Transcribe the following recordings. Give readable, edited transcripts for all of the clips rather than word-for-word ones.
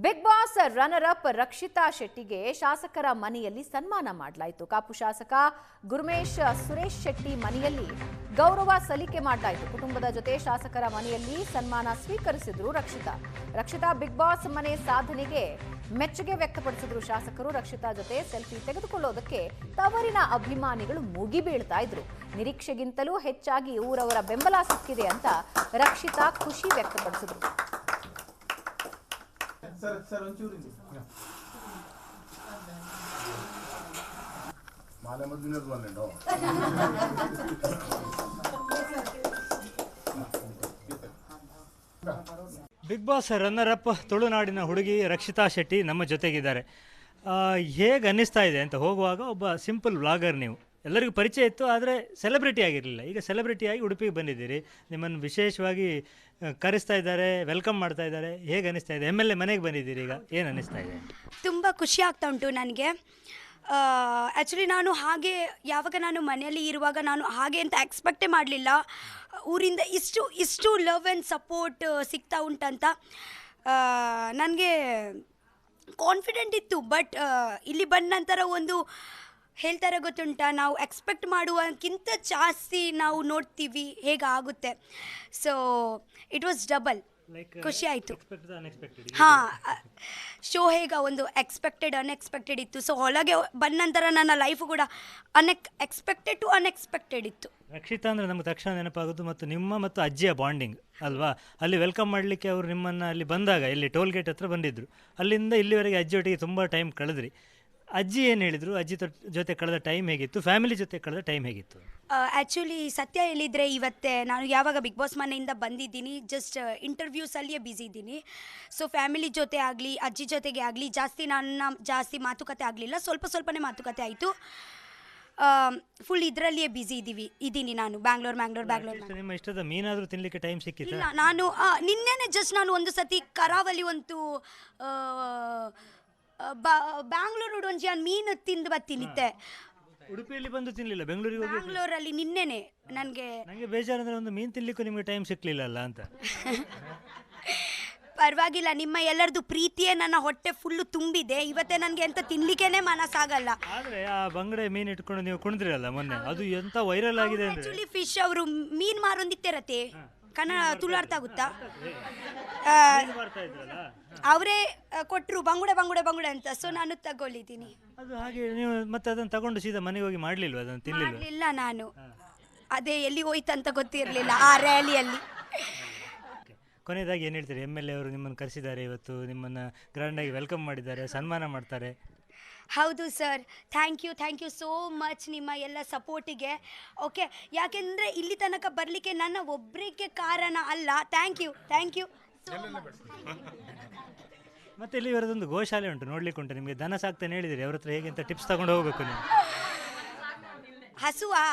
Big Boss runner up Rakshita ಶೆಟ್ಟಿಗೆ ಶಾಸಕರ ಮನೆಯಲ್ಲಿ ಸನ್ಮಾನ ಮಾಡಲಾಯಿತು. ಕಾಪು ಶಾಸಕ ಗುರುಮೇಶ್ ಸುರೇಶ್ ಶೆಟ್ಟಿ ಮನೆಯಲ್ಲಿ ಗೌರವ ಸಲ್ಲಿಕೆ ಮಾಡಲಾಯಿತು. ಕುಟುಂಬದ ಜೊತೆ ಶಾಸಕರ ಮನೆಯಲ್ಲಿ ಸನ್ಮಾನ ಸ್ವೀಕರಿಸಿದ್ರು ರಕ್ಷಿತಾ ಬಿಗ್ ಬಾಸ್ ಮನೆ ಸಾಧನೆಗೆ ಮೆಚ್ಚುಗೆ ವ್ಯಕ್ತಪಡಿಸಿದ್ರು ಶಾಸಕರು. ರಕ್ಷಿತಾ ಜೊತೆ ಸೆಲ್ಫಿ ತೆಗೆದುಕೊಳ್ಳೋದಕ್ಕೆ ತವರಿನ ಅಭಿಮಾನಿಗಳು ಮುಗಿಬೀಳ್ತಾ ಇದ್ರು. ನಿರೀಕ್ಷೆಗಿಂತಲೂ ಹೆಚ್ಚಾಗಿ ಊರವರ ಬೆಂಬಲ ಸಿಕ್ಕಿದೆ ಅಂತ ರಕ್ಷಿತಾ ಖುಷಿ ವ್ಯಕ್ತಪಡಿಸಿದ್ರು. ಬಿಗ್ ಬಾಸ್ ರನ್ನರ್ ಅಪ್ ತುಳುನಾಡಿನ ಹುಡುಗಿ ರಕ್ಷಿತಾ ಶೆಟ್ಟಿ ನಮ್ಮ ಜೊತೆಗಿದ್ದಾರೆ. ಹೇಗೆ ಅನ್ನಿಸ್ತಾ ಇದೆ ಅಂತ ಹೋಗುವಾಗ ಒಬ್ಬ ಸಿಂಪಲ್ ವ್ಲಾಗರ್, ನೀವು ಎಲ್ಲರಿಗೂ ಪರಿಚಯ ಇತ್ತು, ಆದರೆ ಸೆಲೆಬ್ರಿಟಿ ಆಗಿರಲಿಲ್ಲ. ಈಗ ಸೆಲೆಬ್ರಿಟಿಯಾಗಿ ಉಡುಪಿಗೆ ಬಂದಿದ್ದೀರಿ, ನಿಮ್ಮನ್ನು ವಿಶೇಷವಾಗಿ ಕರೆಸ್ತಾ ಇದ್ದಾರೆ, ವೆಲ್ಕಮ್ ಮಾಡ್ತಾ ಇದ್ದಾರೆ. ಹೇಗೆ ಅನ್ನಿಸ್ತಾ ಇದೆ? MLA ಮನೆಗೆ ಬಂದಿದ್ದೀರಿ, ಈಗ ಏನು ಅನ್ನಿಸ್ತಾ ಇದೆ? ತುಂಬ ಖುಷಿ ಆಗ್ತಾ ಉಂಟು ನನಗೆ. ಆ್ಯಕ್ಚುಲಿ ನಾನು ಹಾಗೆ ಯಾವಾಗ ನಾನು ಮನೆಯಲ್ಲಿ ಇರುವಾಗ ನಾನು ಹಾಗೆ ಅಂತ ಎಕ್ಸ್ಪೆಕ್ಟೇ ಮಾಡಲಿಲ್ಲ. ಊರಿಂದ ಇಷ್ಟು ಲವ್ ಆ್ಯಂಡ್ ಸಪೋರ್ಟ್ ಸಿಗ್ತಾ ಉಂಟಂತ ನನಗೆ ಕಾನ್ಫಿಡೆಂಟ್ ಇತ್ತು. ಬಟ್ ಇಲ್ಲಿ ಬಂದ ನಂತರ ಒಂದು ಹೇಳ್ತಾರೆ ಗೊತ್ತುಂಟ, ನಾವು ಎಕ್ಸ್ಪೆಕ್ಟ್ ಮಾಡುವಕ್ಕಿಂತ ಜಾಸ್ತಿ ನಾವು ನೋಡ್ತೀವಿ ಹೇಗಾಗುತ್ತೆ. ಸೊ ಇಟ್ ವಾಸ್ ಡಬಲ್ ಖುಷಿ ಆಯಿತು. ಹಾಂ, ಶೋ ಹೇಗ ಒಂದು ಎಕ್ಸ್ಪೆಕ್ಟೆಡ್ ಅನ್ಎಕ್ಸ್ಪೆಕ್ಟೆಡ್ ಇತ್ತು. ಸೊ ಒಳಗೆ ಬಂದ ನಂತರ ನನ್ನ ಲೈಫು ಕೂಡ ಎಕ್ಸ್ಪೆಕ್ಟೆಡ್ ಟು ಅನ್ಎಕ್ಸ್ಪೆಕ್ಟೆಡ್ ಇತ್ತು. ರಕ್ಷಿತಾ ಅಂದರೆ ನಮಗೆ ತಕ್ಷಣ ನೆನಪಾಗೋದು ಮತ್ತು ನಿಮ್ಮ ಮತ್ತು ಅಜ್ಜಿಯ ಬಾಂಡಿಂಗ್ ಅಲ್ವಾ? ಅಲ್ಲಿ ವೆಲ್ಕಮ್ ಮಾಡಲಿಕ್ಕೆ ಅವರು ನಿಮ್ಮನ್ನು ಅಲ್ಲಿ ಬಂದಾಗ ಇಲ್ಲಿ ಟೋಲ್ ಗೇಟ್ ಹತ್ರ ಬಂದಿದ್ದರು. ಅಲ್ಲಿಂದ ಇಲ್ಲಿವರೆಗೆ ಅಜ್ಜಿಯೊಟ್ಟಿಗೆ ತುಂಬ ಟೈಮ್ ಕಳೆದ್ರಿ. ಅಜ್ಜಿ ಏನು ಹೇಳಿದರು? ಅಜ್ಜಿ ಜೊತೆ ಕಳೆದ ಟೈಮ್ ಹೇಗಿತ್ತು? ಫ್ಯಾಮಿಲಿ ಜೊತೆ ಕಳೆದ ಟೈಮ್ ಹೇಗಿತ್ತು? ಆ್ಯಕ್ಚುಲಿ ಸತ್ಯ ಹೇಳಿದರೆ ಇವತ್ತೇ ನಾನು ಯಾವಾಗ ಬಿಗ್ ಬಾಸ್ ಮನೆಯಿಂದ ಬಂದಿದ್ದೀನಿ, ಜಸ್ಟ್ ಇಂಟರ್ವ್ಯೂಸಲ್ಲಿಯೇ ಬ್ಯುಸಿ ಇದ್ದೀನಿ. ಸೊ ಫ್ಯಾಮಿಲಿ ಜೊತೆ ಆಗಲಿ ಅಜ್ಜಿ ಜೊತೆಗೆ ಆಗಲಿ ಜಾಸ್ತಿ ಮಾತುಕತೆ ಆಗಲಿಲ್ಲ. ಸ್ವಲ್ಪನೇ ಮಾತುಕತೆ ಆಯಿತು. ಫುಲ್ ಇದರಲ್ಲಿಯೇ ಬ್ಯುಸಿ ಇದ್ದೀನಿ ನಾನು. ಬ್ಯಾಂಗ್ಳೂರ್. ನಿಮ್ಮ ಇಷ್ಟದ ಮೀನಾದರೂ ತಿನ್ನಲಿಕ್ಕೆ ಟೈಮ್ ಸಿಕ್ಕಿಲ್ಲ? ಇಲ್ಲ, ನಾನು ನಿನ್ನೆನೆ ಜಸ್ಟ್ ನಾನು ಒಂದು ಸತಿ ಕರಾವಳಿ ಒಂದು ಬ್ಯಾಂಗ್ಳೂರು ಒಂಜಿ ಮೀನು ತಿಂದು ಬರ್ತೀನಿತ್ತೆ. ಉಡುಪಿಯಲ್ಲಿ ಬಂದು ತಿನ್ನಲಿಲ್ಲ, ಬ್ಯಾಂಗ್ಳೂರಲ್ಲಿ ನಿನ್ನೆನೆ. ನನಗೆ ಬೇಜಾರಂದ್ರೆ ಒಂದು ಮೀನು ತಿನ್ನಲಿಕ್ಕೂ ನಿಮಗೆ ಟೈಮ್ ಸಿಕ್ಕಲಿಲ್ಲ ಅಲ್ಲ ಅಂತ. ಪರವಾಗಿಲ್ಲ, ನಿಮ್ಮ ಎಲ್ಲರದು ಪ್ರೀತಿಯೇ ನನ್ನ ಹೊಟ್ಟೆ ಫುಲ್ಲು ತುಂಬಿದೆ. ಇವತ್ತೇ ನನಗೆ ಎಂತ ತಿನ್ಲಿಕ್ಕೇನೆ ಮನಸ್ಸಾಗಲ್ಲ. ಆದರೆ ಆ ಬಂಗಡೆ ಮೀನು ಇಟ್ಕೊಂಡು ನೀವು ಕುಣಿದ್ರಲ್ಲ ಮೊನ್ನೆ, ಅದು ಎಂತ ವೈರಲ್ ಆಗಿದೆ. ಆ್ಯಕ್ಚುಲಿ ಫಿಶ್ ಅವರು ಮೀನು ಮಾರೊಂದಿತ್ತಿರತ್ತೆ, ಕನ್ನಡ ತುಳು ಅರ್ಥ ಆಗುತ್ತಾ? ಅವರೇ ಕೊಟ್ಟರು ಬಂಗುಡೆ ಅಂತ. ಸೊ ನಾನು ತಗೊಳ್ಳಿದ್ದೀನಿ. ಅದು ಹಾಗೆ ನೀವು ಮತ್ತೆ ಅದನ್ನು ತಗೊಂಡು ಸೀದಾ ಮನೆಗೆ ಹೋಗಿ ಮಾಡಲಿಲ್ವ? ಅದನ್ನು ತಿನ್ನಲಿಲ್ಲ ನಾನು. ಅದೇ ಎಲ್ಲಿ ಹೋಯ್ತು ಅಂತ ಗೊತ್ತಿರಲಿಲ್ಲ ಆ ರ್ಯಾಲಿಯಲ್ಲಿ. ಕೊನೆಯದಾಗಿ ಏನು ಹೇಳ್ತೀರಿ? MLA ಅವರು ನಿಮ್ಮನ್ನು ಕರೆಸಿದ್ದಾರೆ, ಇವತ್ತು ನಿಮ್ಮನ್ನು ಗ್ರ್ಯಾಂಡಾಗಿ ವೆಲ್ಕಮ್ ಮಾಡಿದ್ದಾರೆ, ಸನ್ಮಾನ ಮಾಡ್ತಾರೆ. ಹೌದು sir, thank you so much ನಿಮ್ಮ ಎಲ್ಲ ಸಪೋರ್ಟಿಗೆ. ಓಕೆ, ಯಾಕೆಂದರೆ ಇಲ್ಲಿ ತನಕ ಬರಲಿಕ್ಕೆ ನನ್ನ ಒಬ್ಬರಿಗೆ ಕಾರಣ ಅಲ್ಲ. Thank you so much. ಮತ್ತೆ ಇಲ್ಲಿ ಇವರದೊಂದು ಗೋಶಾಲೆ ಉಂಟು, ನೋಡ್ಲಿಕ್ಕೆ ಉಂಟು. ನಿಮಗೆ ದನ ಸಾಕ್ತಾನೆ ಹೇಳಿದಿರಿ, ಅವ್ರ ಹತ್ರ ಹೇಗೆ ಅಂತ ಟಿಪ್ಸ್ ತಗೊಂಡು ಹೋಗ್ಬೇಕು ನೀವು. ಹಸುವಾ?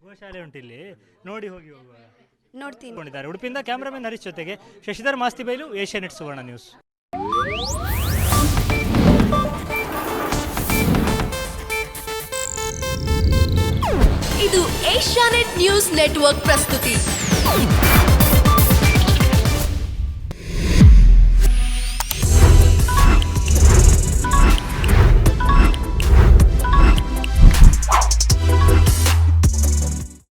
ಗೋಶಾಲೆ ಉಂಟು ಇಲ್ಲಿ, ನೋಡಿ ಹೋಗಿ ಹೋಗುವ. ನೋಡ್ತೀನಿ. ಉಡುಪಿಯಿಂದ ಕ್ಯಾಮ್ರಾಮನ್ ಹರೀಶ್ ಜೊತೆಗೆ ಶಶಿಧರ್ ಮಾಸ್ತಿಬೈಲು, ಏಷ್ಯಾನೆಟ್ ಸುವರ್ಣ ನ್ಯೂಸ್. ಇದು ಏಷ್ಯಾನೆಟ್ ನ್ಯೂಸ್ ನೆಟ್ವರ್ಕ್ ಪ್ರಸ್ತುತಿ.